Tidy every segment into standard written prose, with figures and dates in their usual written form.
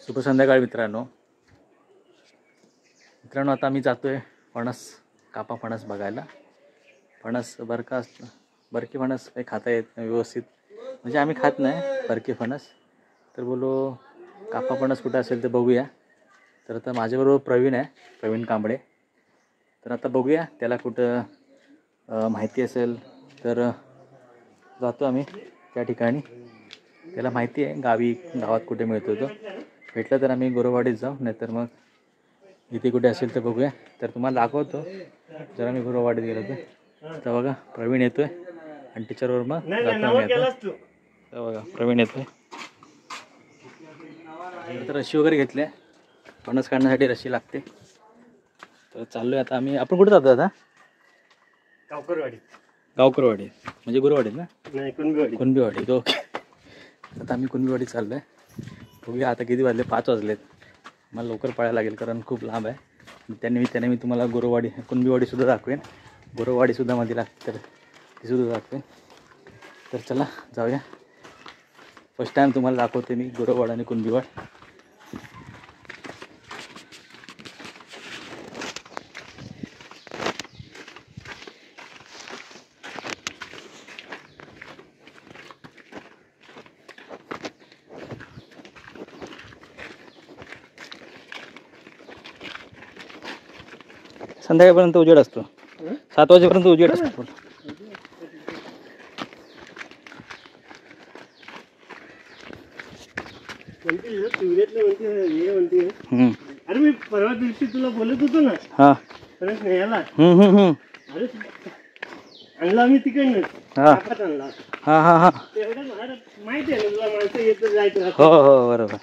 शुभ संध्याकाळ मित्रांनो. आता आम्ही जातोय कापा फणस बघायला. फणस बरकी फणस काही खाता येत नाही व्यवस्थित, म्हणजे आम्ही खात नाही बरकी फणस. तर बोलो कापा फणस कुठे असेल ते बघूया. तर आता माझ्याबरोबर प्रवीण कांबळे. तर आता बघूया त्याला कुठं माहिती असेल तर जातो आम्ही त्या ठिकाणी. त्याला माहिती आहे गावात कुठे मिळतो तो. भेटलं तर आम्ही गुरुवाडीत जाऊ, नाहीतर मग इथे कुठे असेल तर बघूया. तर तुम्हाला दाखवतो जरा मी गुरुवाडीत गेलो तर बघा प्रवीण येतोय आणि टीचरवर मग जातो. तर बघा प्रवीण येतोय. तर रशी वगैरे घेतल्या, फणस काढण्यासाठी रशी लागते. तर चाललोय आता आम्ही. आपण कुठे जातो आता? गावकरवाडी म्हणजे गुरुवाडीत ना? नाही, कुणबीवाडी. ओके. आता आम्ही कुणबीवाडीत चाललो आहे. बघूया आता किती वाजले. 5 वाजलेत. मला लवकर पळायला लागेल कारण खूप लांब आहे. त्यानिमित्ताने मी तुम्हाला कुणबीवाडीसुद्धा दाखवेन. गुरुवाडीसुद्धा मध्ये लागते तर तीसुद्धा दाखवेन. तर चला जाऊया. फर्स्ट टाईम तुम्हाला दाखवते मी गुरुवाड आणि कुणबीवाड. संध्याकाळपर्यंत उजेड असतो. 7 वाजेपर्यंत उजेड असतो. अरे मी परवा दिवशी तुला बोलत होतो ना. हा. अरे आणला मी तिकडनं. आणला. माहिती आहे ना तुला, माणसं येत जायचं. हो बरोबर.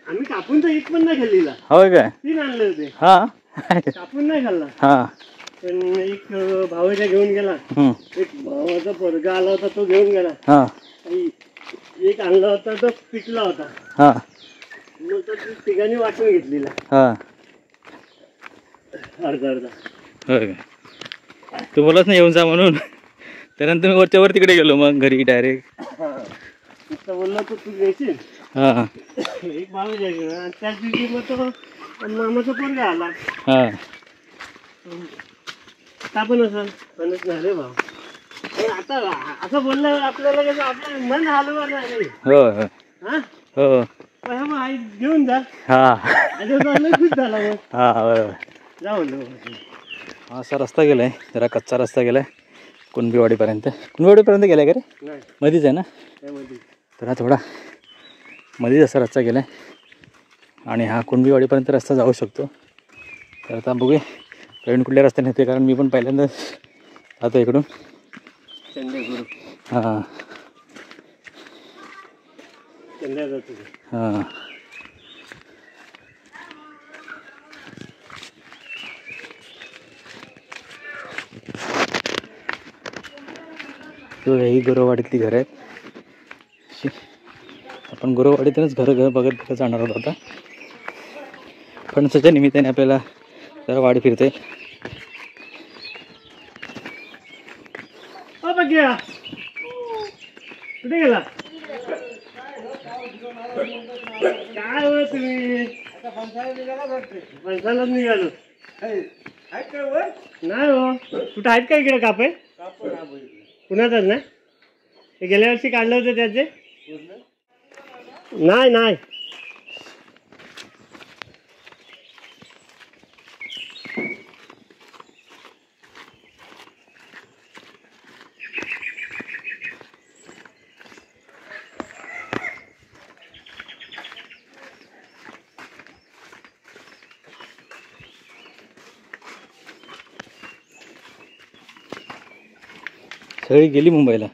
आम्ही कापून तर एक पण नाही खाल्लेला. होय काय? 3 आणले होते. हा. कापून नाही खाल्ला. हा. पण एक भावाच्या घेऊन गेला. एक भावाचा पोरगा आला होता तो घेऊन गेला. हा. एक आणला होता तो पिकला होता. हा. मग तो तिघांनी वाटून घेतलेला. हा. अर्धा. होय काय? तू बोलत नाही येऊन जा म्हणून. त्यानंतर मी वरच्या तिकडे गेलो मग घरी डायरेक्ट. बोलला तर तू घ्यायची. हा. एक भावाच्या घेऊन आणि त्याच दिवशी मग तो मामाचा पोरगा आला. हा. का पण झाले भाऊ. आता असं बोललं आपल्याला कसं आपलं मन हलवा नाही. हो. आई घेऊन जा. हा. खुश झाला मग. हा बरोबर. जाऊ. असा रस्ता गेलाय, जरा कच्चा रस्ता गेलाय कुणबीवाडीपर्यंत. कुणबीवाडीपर्यंत गेलाय का रे? मध्येच आहे ना? तर हा थोडा मध्येच असा रस्ता गेलाय आणि हा कुणबीवाडीपर्यंत रस्ता जाऊ शकतो. तर आता बघूया प्रवीण कुठल्या रस्त्याने येते, कारण मी पण पहिल्यांदा जातो इकडून. हां हां. ही गुरुवाडीतली घरं आहेत. आपण गुरुवाडीतूनच घर बघत जाणार आहोत आता. फणसाच्या निमित्ताने आपल्याला जरा वाडी फिरते. कुठे गेला काय हो तुम्ही? फणसालाच निघालो नाही हो. कुठं आहेत का इकडे कापे? पुण्यातच ना? ते गेल्या वर्षी काढलं होतं त्याचे? नाही. सगळी गेली मुंबईला.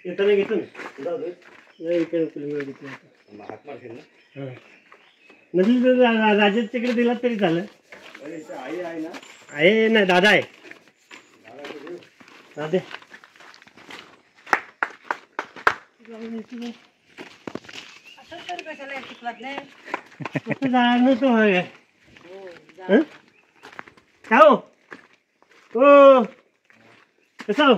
येताना घेतो नसेल तर राजेश तिकडे दिला तरी चालेल. आहे ना? दादा आहे. दादा काय हो? कसा हो?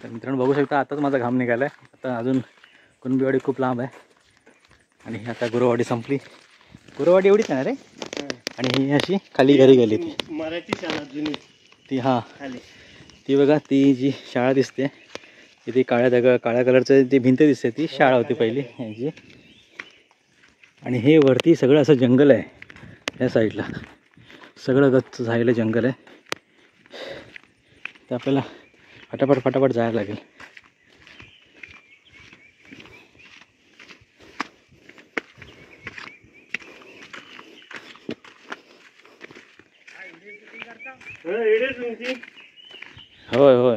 तर मित्रांनो बघू शकता आताच माझा घाम निघाला आहे. आता अजून कुणबीवाडी खूप लांब आहे आणि ही आता गुरुवाडी संपली. गुरुवाडी एवढीच आहे ना रे. आणि ही अशी खाली घरी गेली ती मराठी शाळा जुनी ती. हां खाली ती बघा ती जी शाळा दिसते ती काळ्या कलरचं ती भिंत दिसते ती शाळा होती पहिली यांची. आणि हे वरती सगळं असं जंगल आहे. या साईडला सगळं गच्च झालेलं जंगल आहे. तर आपल्याला फटाफट जायला लागेल. होय होय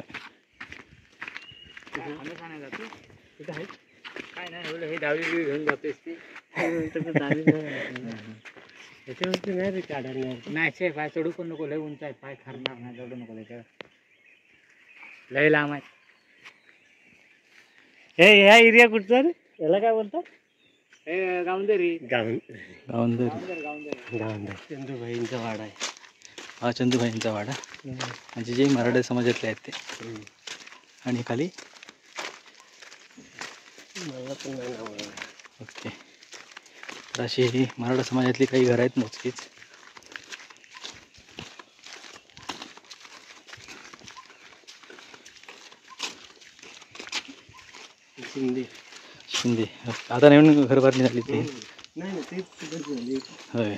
काय नाही एवढं हे डावी घेऊन जातोस ती त्याच्यावरती नाही रे काढायला नाही पाय चढू पण नको. लय उंच आहे पाय खरणार नाही. चढू नको त्याच्यावर लय लांब आहे. हे ह्या एरिया कुठचा रे याला काय बोलतात? हे गावंदेरी चंदूभाईंचा वाडा आहे. हा चंदूभाईंचा वाडा म्हणजे जे मराठा समाजातले आहेत ते. आणि खाली मला पण नाही नाव. ओके. तर अशी ही मराठा समाजातली काही घरं आहेत मोजकीच. शिंदे आता नवीन घर बांधली झाली ते. नाही तेच झाली. होय.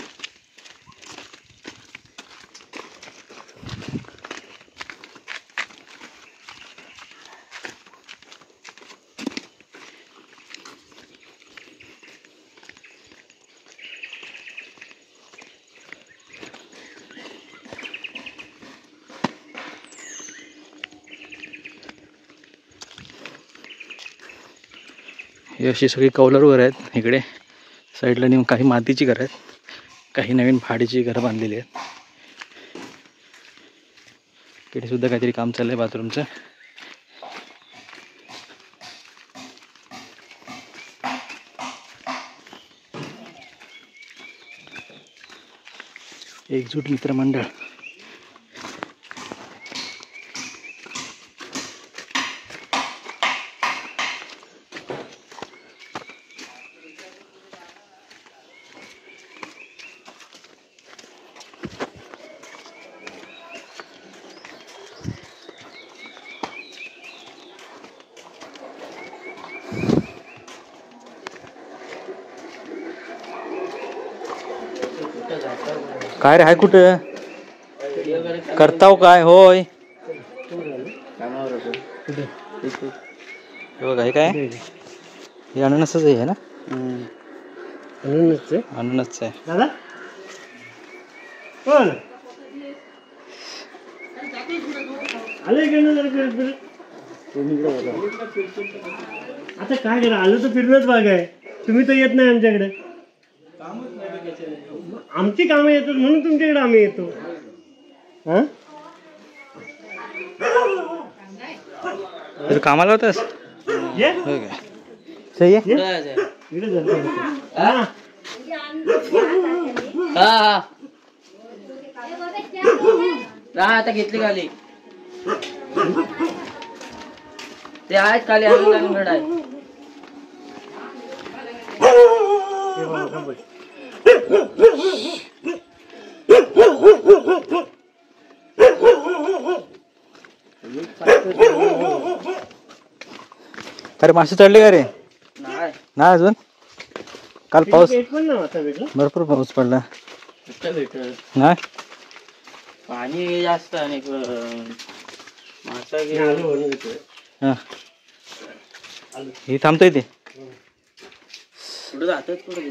ही अशी सगळी कौलार घरं आहेत इकडे साईडला. नेऊन काही मातीची घरं आहेत, काही नवीन भाडीची घरं बांधलेली आहेत. इकडे सुद्धा काहीतरी काम चाललं आहे बाथरूमचं. एकजूट मित्रमंडळ. काय रे हाय कुठं करताव काय? होय हे बघा हे काय हे अननसच आहे ना. अननसच आहे. दादा कोण आले गेलं आता काय करा. आलं तर फिरणंच भाग आहे. तुम्ही तर येत नाही आमच्याकडे. आमची कामं येतात म्हणून तुमच्याकडे आम्ही येतो. हा तू कामाला होतास? ये हो काय सही आहे. इकडे जातो. हा आता घेतली खाली ते आहेत खाली अजून घड आहे. अरे मासे चढले का रे? नाही नाही अजून. काल पाऊस पण नव्हता भेटला. भरपूर पाऊस पडला भेटत नाही. पाणी जास्त आणि मासा हां ही थांबतोय ते कुठं जातात कुठं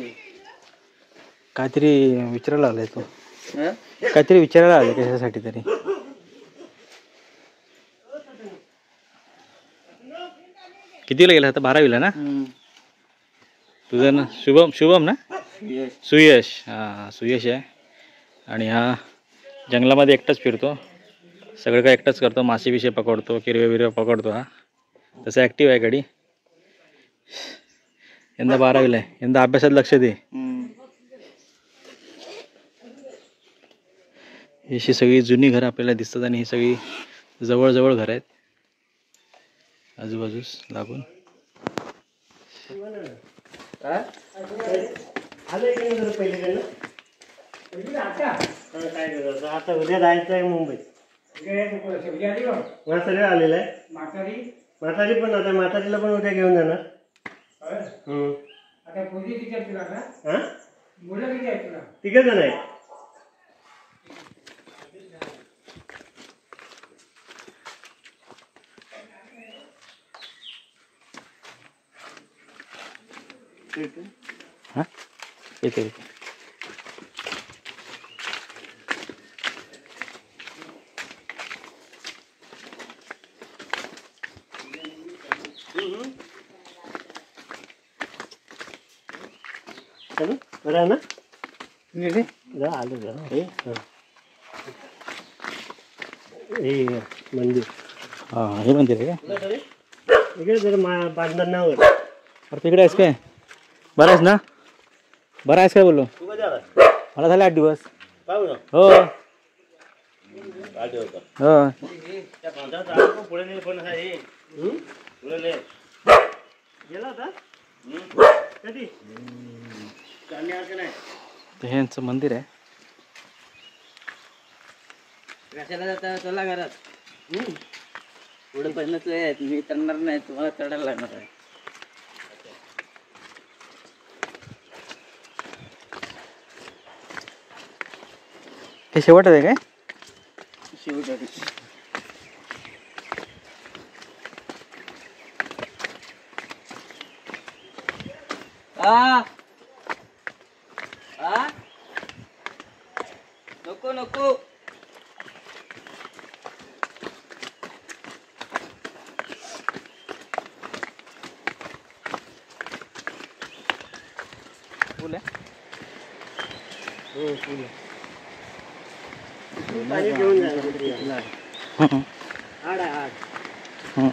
काहीतरी विचारायला आलाय तो. काहीतरी विचारायला आलाय कशासाठी तरी. कितीला गेला आता? 12वीला ना तुझं ना? शुभम ना? सुयश. हां सुयश आहे. आणि हा जंगलामध्ये एकटाच फिरतो. सगळं काय एकटाच करतो. मासे बिशे पकडतो, किरवे बिरवे पकडतो. हा तसं ॲक्टिव्ह आहे गाडी. यंदा 12वीला आहे. यंदा अभ्यासात लक्ष दे. ही अशी सगळी जुनी घरं आपल्याला दिसतात आणि ही सगळी जवळजवळ घरं आहेत. आजूबाजूस लागून. आता उद्या जायचं आहे मुंबईत. म्हातारी आलेला आहे. म्हातारी पण आता म्हातारीला पण उद्या घेऊन जाणार. तिघ जण आहे. हां येते. बरं आहे ना. जा आलो जा. हे मंदिर. हां हे मंदिर आहे काय? इकडे जरा बांधणावर. अरे तिकडे आहेस काय? बरं आहेस ना? बरं आहेस काय बोललो? मला झाले 8 दिवस. हो हो. गेला होता कधी? ते हे यांचं मंदिर आहे. कशाला जाता? चला घरात. पुढे पहिलंच आहे, मी चढणार नाही, तुम्हाला चढायला लागणार आहे. हे शेवट आहे काय? शेवटी नको नको. फुल आहे. पाणी घेऊन जाणार.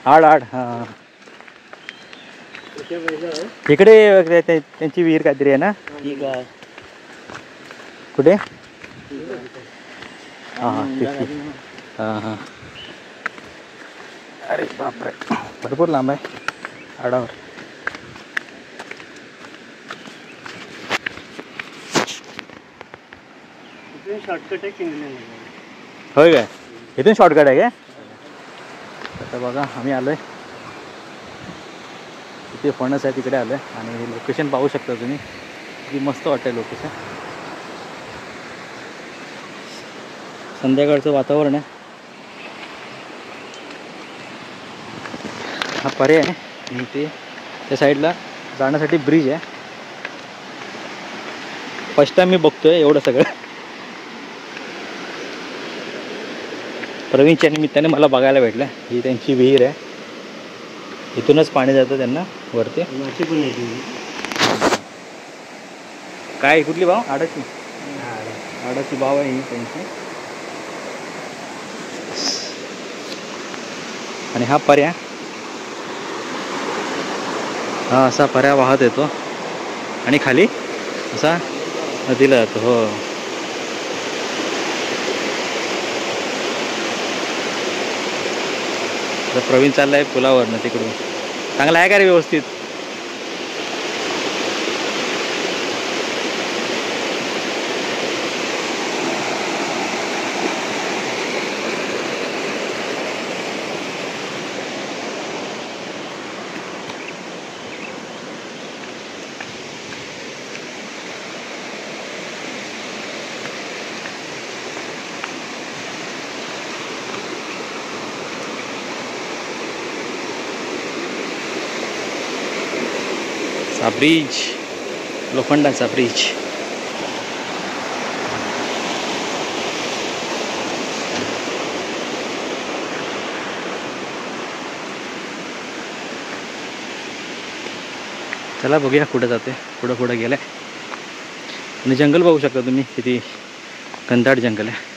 आड आड हां. इकडे त्यांची विहीर काहीतरी आहे ना. ठीक आहे. कुठे? हां हां ठीक. हां हां. अरे बापरे भरपूर लांब आहे आडावर. शॉर्टकट आहे किनले. होय काय? इथून शॉर्टकट आहे काय? आता बघा आम्ही आलो आहे तिथे फणस आहे तिकडे आलो आहे आणि लोकेशन पाहू शकता तुम्ही. किती मस्त वाटतं लोकेशन. संध्याकाळचं वातावरण आहे. हा पर्याय आहे आणि ते त्या साईडला जाण्यासाठी ब्रिज आहे. फर्स्ट टाइम मी बघतोय एवढं सगळं. प्रवीणच्या निमित्ताने मला बघायला भेटलं. ही त्यांची विहीर आहे. इथूनच पाणी जातं त्यांना वरती. माशी पण येते. काय कुठली भाव? आडाची. आडाची भाव आहे ही त्यांची. आणि हा पर्या हा असा पर्या वाहत येतो आणि खाली असा नदीला जातो. हो तर प्रवीण चाललाय पुलावरनं तिकडून. चांगला आहे का रे व्यवस्थित? चा ब्रिज, लोखंडाचा ब्रिज. चला बघूया कुठं जाते. पुढं पुढं गेलाय आणि जंगल बघू शकता तुम्ही किती घनदाट जंगल आहे.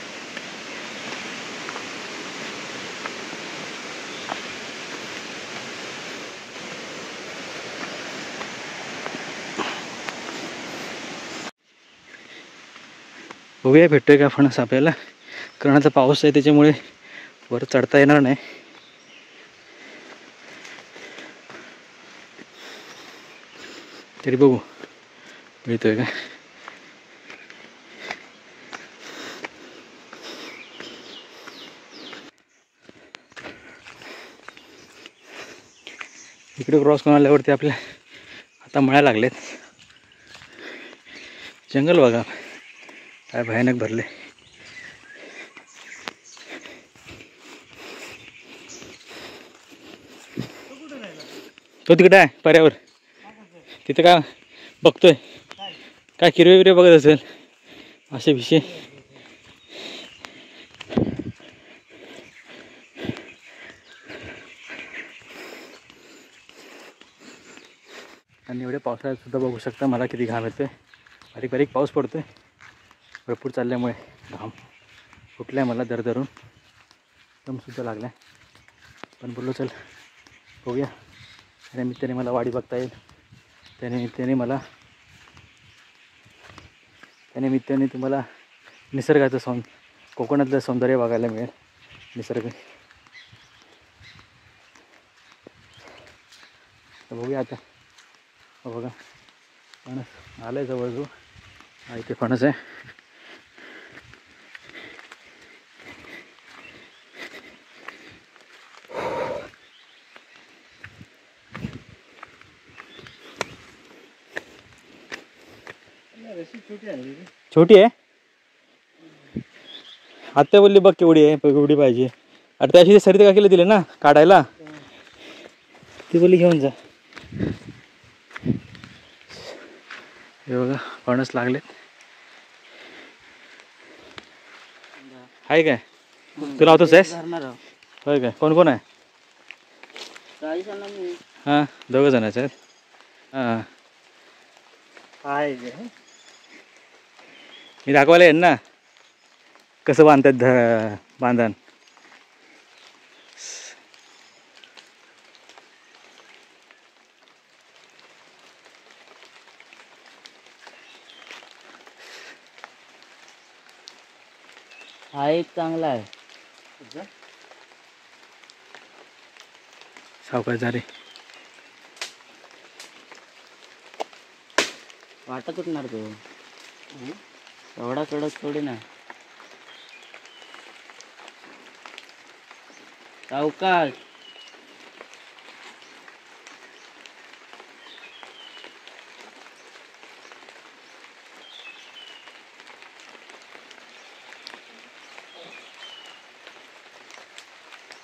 बघूया भेटतोय का फणस आपल्याला. कारण आता पाऊस आहे त्याच्यामुळे वर चढता येणार नाही. तरी बघू मिळतोय का. इकडे क्रॉस करून आल्यावरती आपल्या आता मळ्या लागलेत. जंगल बघा काय भयानक भरले. तो तिकडे आहे पर्यावर. तिथं काय बघतोय, काय किरवे बिरवे बघत असेल असे विषय. आणि एवढ्या पावसाळ्यात सुद्धा बघू शकता मला किती घाम येतोय. बारीक बारीक पाऊस पडतोय भरपूर चालल्यामुळे घाम फुटलाय मला दरदरून. दमसुद्धा लागलाय. पण बोललो चल बघूया, त्या निमित्ताने मला वाडी बघता येईल. त्या निमित्ताने तुम्हाला निसर्गाचं कोकणातलं सौंदर्य बघायला मिळेल. निसर्ग तर बघूया आता. बघा फणस आलं आहे जवळजवळ. हा इथे फणस आहे. छोटी आहे. आत्या बोलली बघ केवढी आहे, एवढी पाहिजे. अरे त्याशी सरिता काकीला दिले ना काढायला, ती बोलली घेऊन जा. हे बघा फणस लागलेत. आहे काय तू लावतोच आहेस होय काय. कोण कोण आहे. हां 2 जणांचे आहेत. हां मी दाखवायला येईन ना कसं बांधतात बांधण. हा एक चांगला आहे. सावकाश झाले. वाटत उठणार तो एवढा कडक थोडी ना. सावकाश.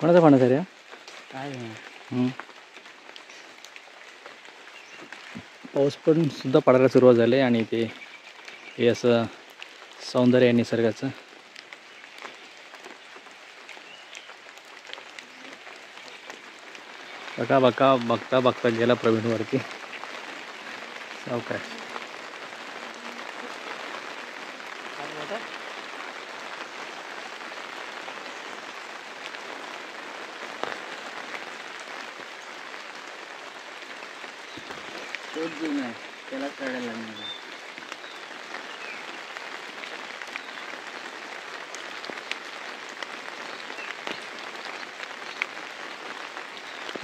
कोणाचा फणस आहे रे. काय पाऊस पण सुद्धा पडायला सुरुवात झाली आणि हे असं सौंदर्य आहे निसर्गाचं. बघता बघता गेला प्रवीण वरती. सावकाश. तोच जुना आहे, त्याला चढायला लागणार.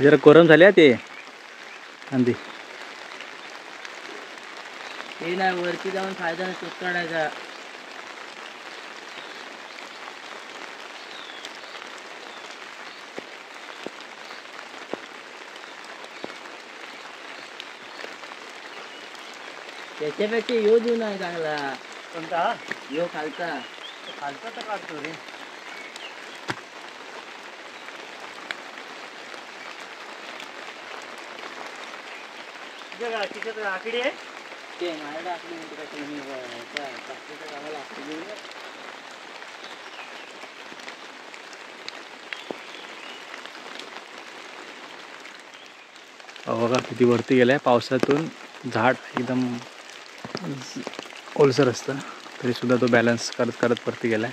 जरा गरम झाले ते अंधी. ते नाही वरती जाऊन फायदा नाही, तोच चढायचा. त्याच्यापेक्षा यो जुना आहे चांगला. कोणता. यो खालचा. खालचा तर काढतो रे. आखडी आहे ते माझ्याकडे आपली मोठी मी गावाला आखडी घेऊन. बघा किती वरती गेलाय. पावसातून झाड एकदम ओलसर असतं तरी सुद्धा तो बॅलन्स करत करत वरती गेलाय.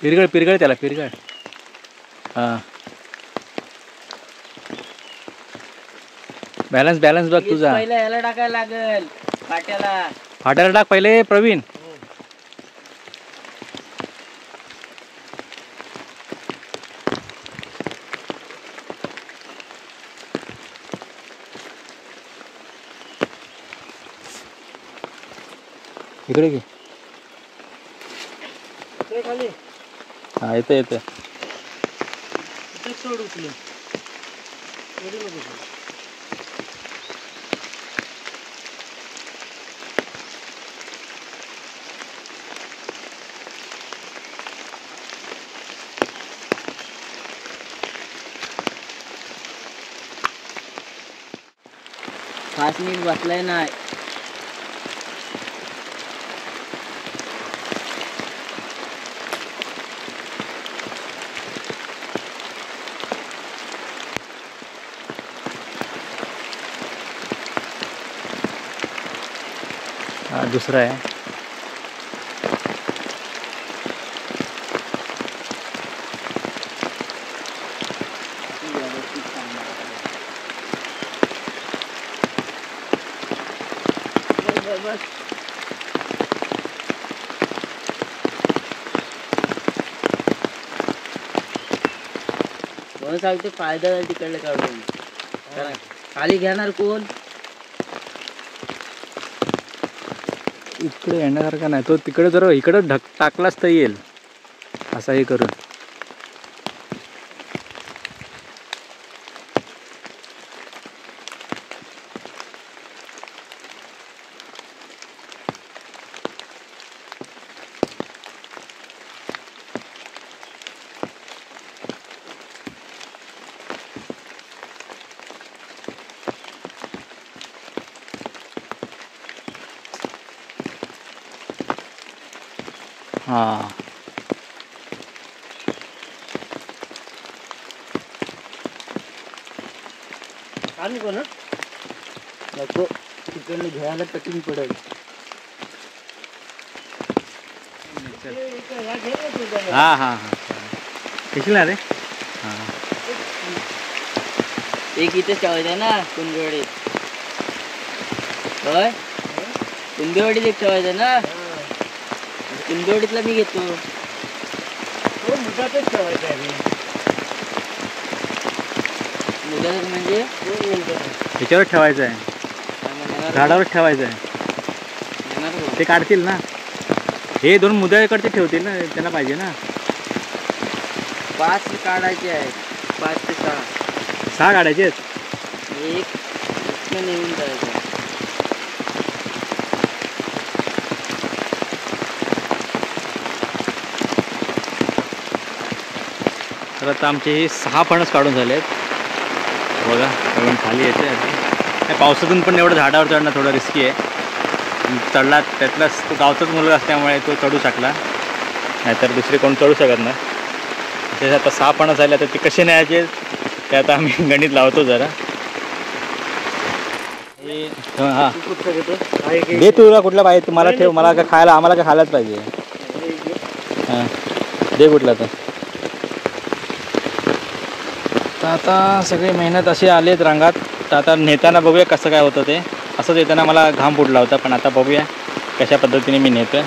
पिरगळ त्याला पिरगळ. हां बॅलन्स बघ तुझा. पहिला याला टाकायला लागेल फाट्याला. फाट्याला टाक पहिले प्रवीण. इकडे घे. ते खाली हा येतं येतं. इथं सोड उचलून. सोडू नको सोड. फास नीट बसलाय नाही. हा दुसरा आहे. बस म्हणून सांगते फायदा झाला तिकडले काढून. कारण खाली घेणार कोण? इकडे येण्यासारखा नाही. तो तिकडे जर इकडं टाकलाच तर येईल असा हे करून. हां खाली कोण नको तिकडनं घ्यायला कठीण पडेल. हां हां हां घेशील ना रे. हां एक इथेच ठेवायचं ना कुंदवडीत. होय कुंदवडीत एक ठेवायचं ना. कुंदवडीतला मी घेतो. मुठातच ठेवायचं आहे. मुदत म्हणजे ह्याच्यावर ठेवायचं आहे. झाडावर ठेवायचं आहे. ते काढतील ना. हे 2 मुद्द्याकडचे ठेवतील ना. त्यांना पाहिजे ना. 5 काढायचे आहेत. 5 ते 6. 6 काढायचे आहेत. एक इथनं नेऊन जायचं. तर आता आमचे हे 6 फणस काढून झाले आहेत. बघा एवढं खाली येते. त्या पावसातून पण एवढं झाडावर चढणं थोडं रिस्की आहे. चढला त्यातलाच तो गावचाच मुलगा असल्यामुळे तो चढू शकला. नाहीतर दुसरे कोण चढू शकत नाही. ते आता 6 फणस झाले. तर ते कसे न्यायचे ते आता आम्ही गणित लावतो जरा. हां दे तुला कुठला पाहिजे मला ठेव. मला काय खायला आम्हाला काय खायलाच पाहिजे. हां दे कुठला तर. तर आता सगळे मेहनत असे आलेत रंगात. तर आता नेताना बघूया कसं काय होतं ते. असंच येताना मला घाम फुटला होता. पण आता बघूया कशा पद्धतीने मी नेतो.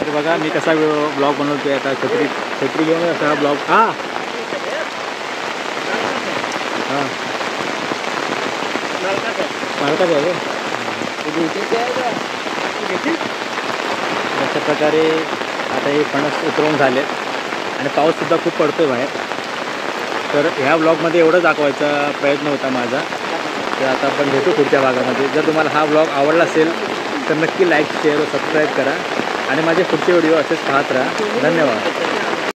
तर बघा मी कसा ब्लॉग बनवतो आहे आता. छत्री घेऊन असा ब्लॉग. हां हां मालकाच आहे. अशा प्रकारे आता हे फणस उतरवून झाले. आणि पाऊससुद्धा खूप पडतो आहे बाहेर. तर ह्या ब्लॉगमध्ये एवढं दाखवायचा प्रयत्न होता माझा. तर आता आपण भेटू पुढच्या भागामध्ये. जर तुम्हाला हा ब्लॉग आवडला असेल तर नक्की लाईक शेअर व सबस्क्राईब करा. आणि माझे पुढचे व्हिडिओ असेच पाहत राहा. धन्यवाद.